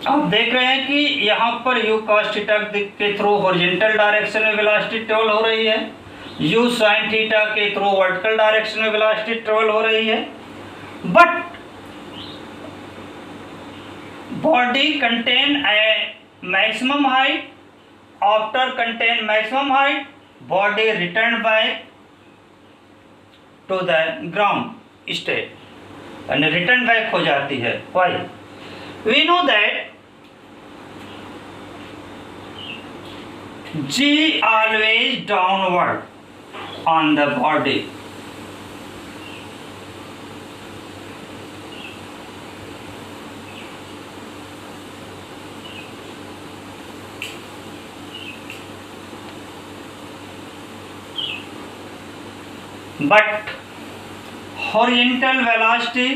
आप देख रहे हैं कि यहाँ पर u cos थीटा के थ्रू हॉरिजॉन्टल डायरेक्शन में वेलोसिटी ट्रेवल हो रही है, u sin थीटा के थ्रू वर्टिकल डायरेक्शन में वेलोसिटी ट्रेवल हो रही है। But body contain a maximum height, after contain maximum height body return back to the ground state, यानी रिटर्न बैक हो जाती है। Why? We know that G always downward on the body. But horizontal velocity,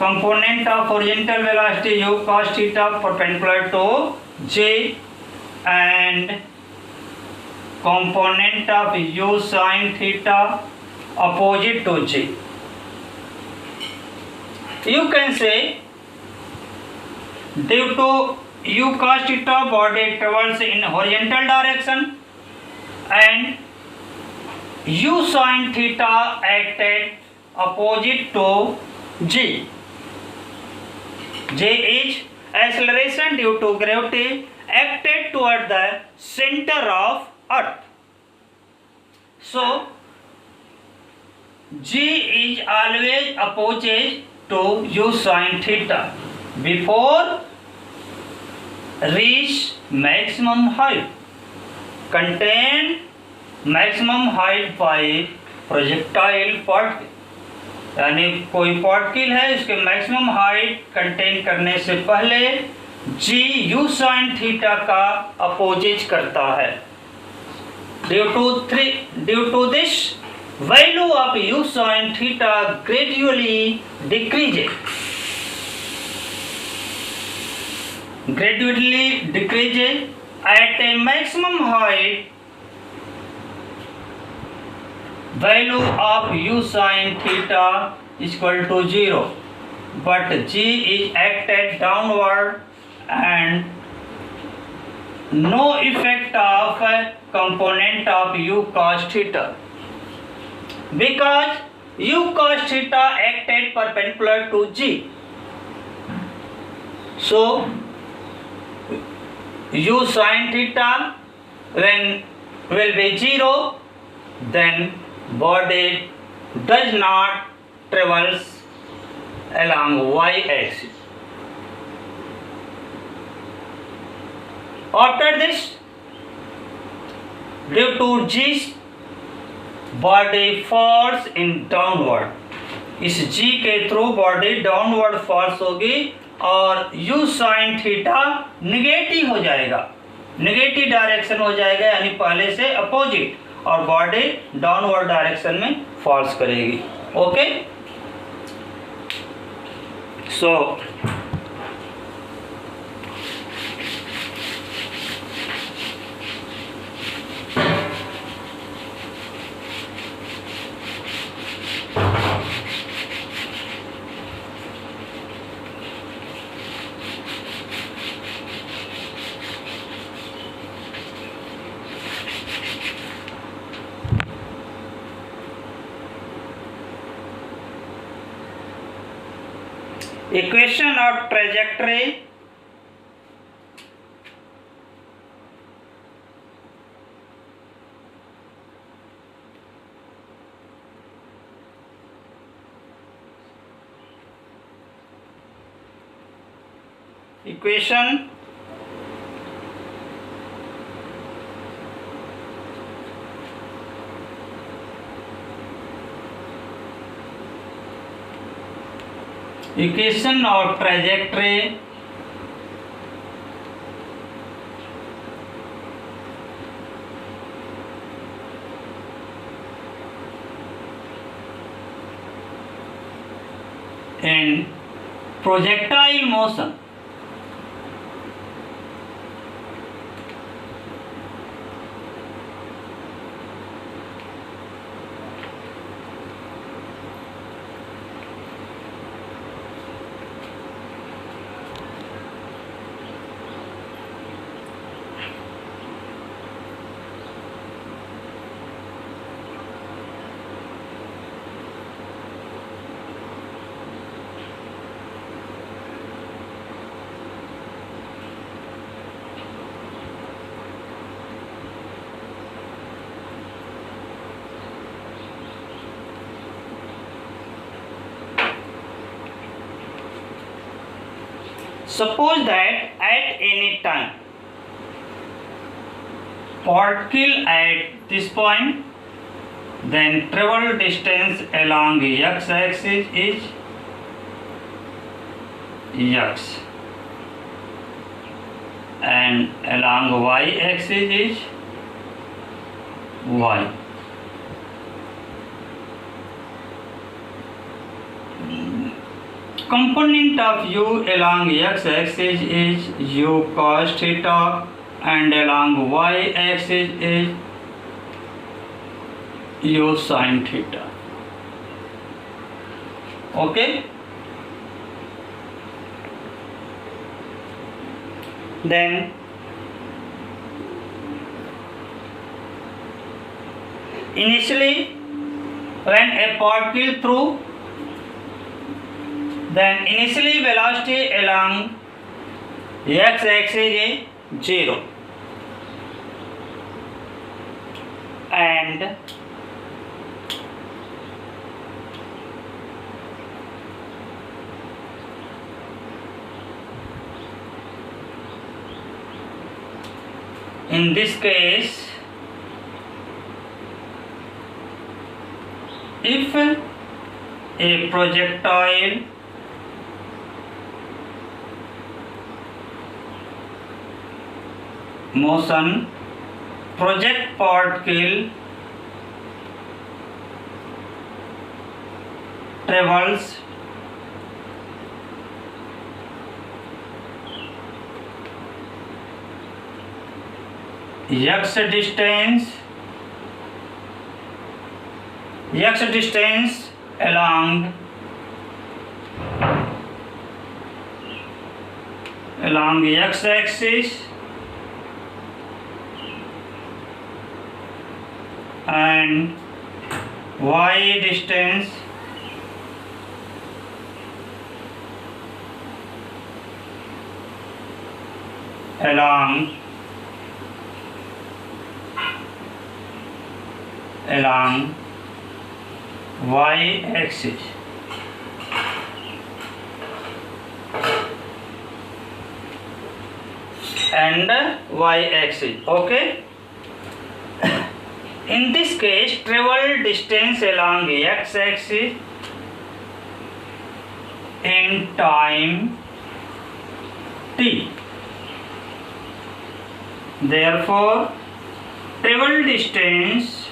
component of horizontal velocity u cos theta perpendicular to J and component of u sin theta opposite to J. You can say due to u cos theta body travels in horizontal direction and u sin theta acted opposite to J. J is acceleration due to gravity acted toward the center of Earth. So G is always opposite to u sin theta before reach maximum height. Contain maximum height by projectile particle, यानी कोई particle है इसके maximum height contain करने से पहले G u sin theta का opposite करता है। Due to this, value of u sin theta gradually decreases. At a maximum height. Value of u sin theta is equal to 0, but G is acted downward and no effect of a component of u cos theta, because u cos theta acted perpendicular to G. So u sin theta when will be 0, then body does not travels along y-axis. After this, due to G's body falls in downward, इस G के through body downward false होगी और u sin theta negative हो जाएगा, negative direction हो जाएगा, यानी पहले से अपोजिट, और बॉडी डाउनवर्ड डायरेक्शन में फॉल्स करेगी। Okay, so equation of trajectory equation equation of trajectory in projectile motion. suppose that at any time particle at this point, then travel distance along x axis is x and along y axis is y. Component of u along x axis is u cos theta and along y axis is u sin theta. Okay, then initially when a particle through, then initially velocity along x axis is 0 and in this case, if a projectile motion project particle travels x distance along x axis and y distance along y axis. And y axis. Okay, in this case travel distance along x axis in time t. Therefore travel distance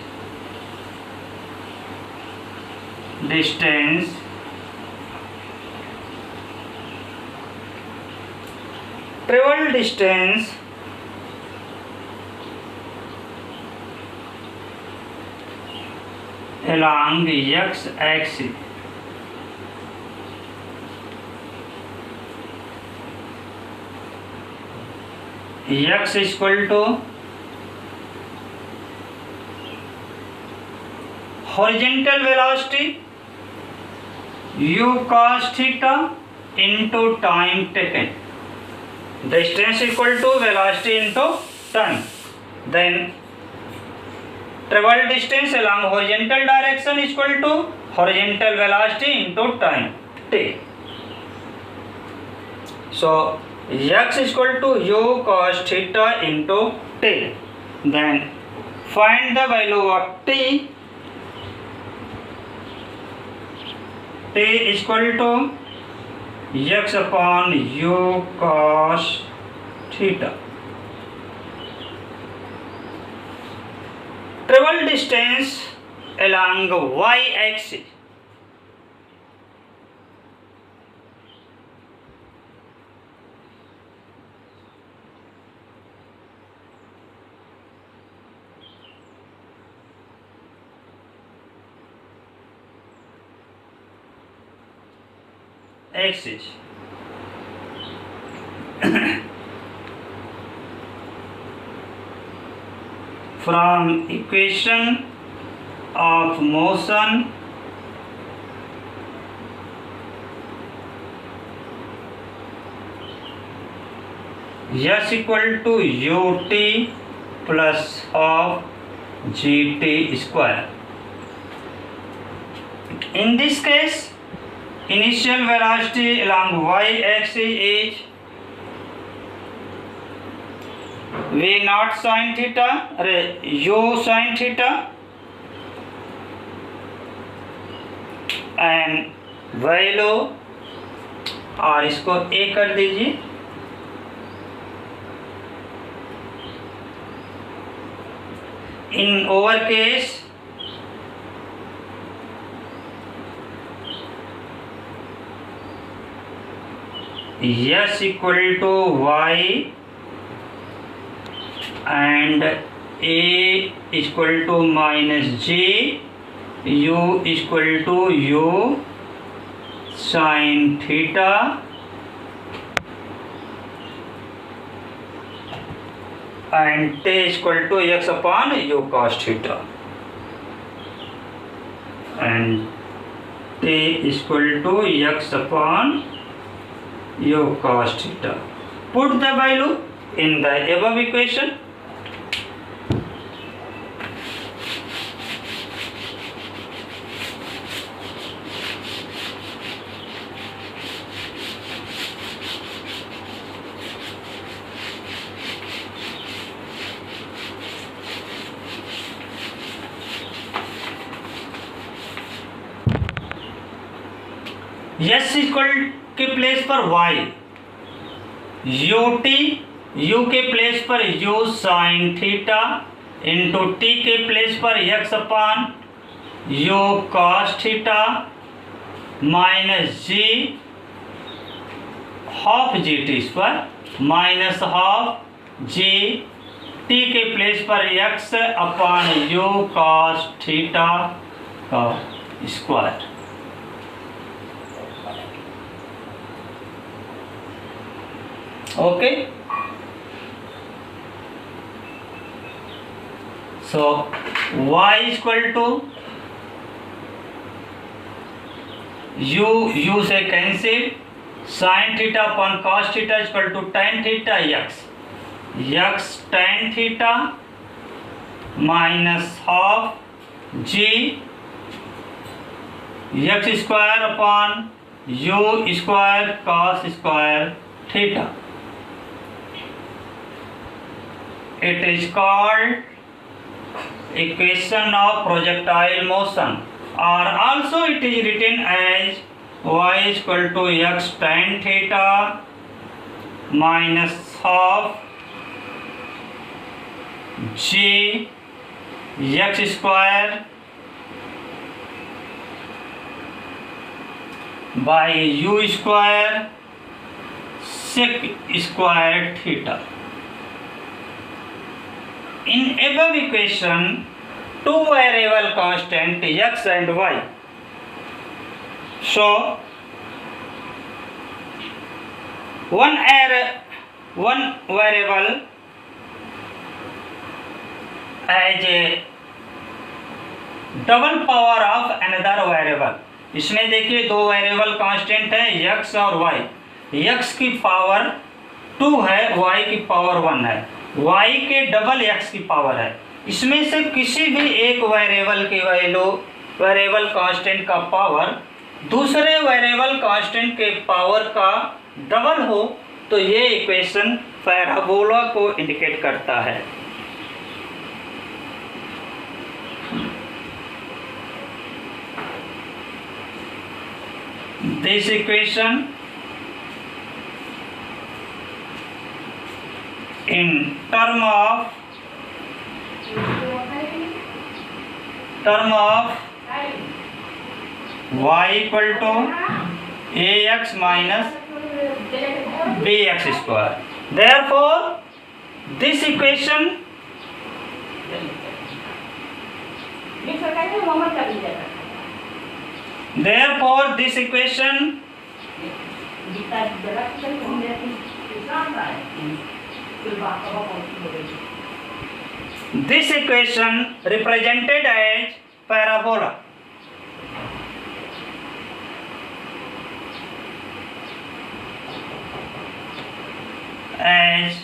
along the x axis x is equal to horizontal velocity u cos theta into time taken. Distance equal to velocity into time. Then travel distance along horizontal direction is equal to horizontal velocity into time t. So x is equal to u cos theta into t. Then find the value of t. T is equal to x upon u cos theta. Travel distance along y axis. From equation of motion S equal to ut plus half gt square. In this case, initial velocity along y axis is V naught sin theta, अरे u sin theta and value, और इसको a कर दीजिए। इन over case s equal to y and a equal to minus j, u equal to u sin theta and t equal to x upon u cos theta and t equal to x upon u cos theta. Put the value in the above equation. s equal के place पर y, ut u के place पर u sin theta into t के place पर x upon u cos theta minus g half g t square minus half g t के place पर x upon u cos theta का square. Okay, so y equal to u से cancel, sin theta upon cos theta equal to tan theta x tan theta minus half g x square upon u square cos square theta. It is called equation of projectile motion, or also it is written as y equal to x tan theta minus half j x square by u square sec square theta. In above equation, two variable constant x and y. So one variable as a double power of another variable. इसमें देखिए दो variable constant है x और y। x की power 2 है, y की power 1 है, y के डबल x की पावर है। इसमें से किसी भी एक वेरिएबल की वैल्यू वेरिएबल कांस्टेंट का पावर दूसरे वेरिएबल कांस्टेंट के पावर का डबल हो तो ये इक्वेशन पैराबोला को इंडिकेट करता है। This equation in term of y equal to ax minus bx square. Therefore, this equation represented as parabola. As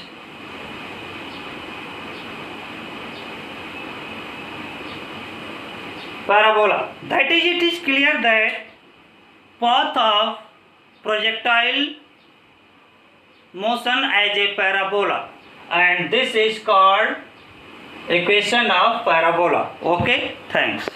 parabola. That is, it is clear that path of projectile motion as a parabola. and this is called equation of parabola. Okay, thanks.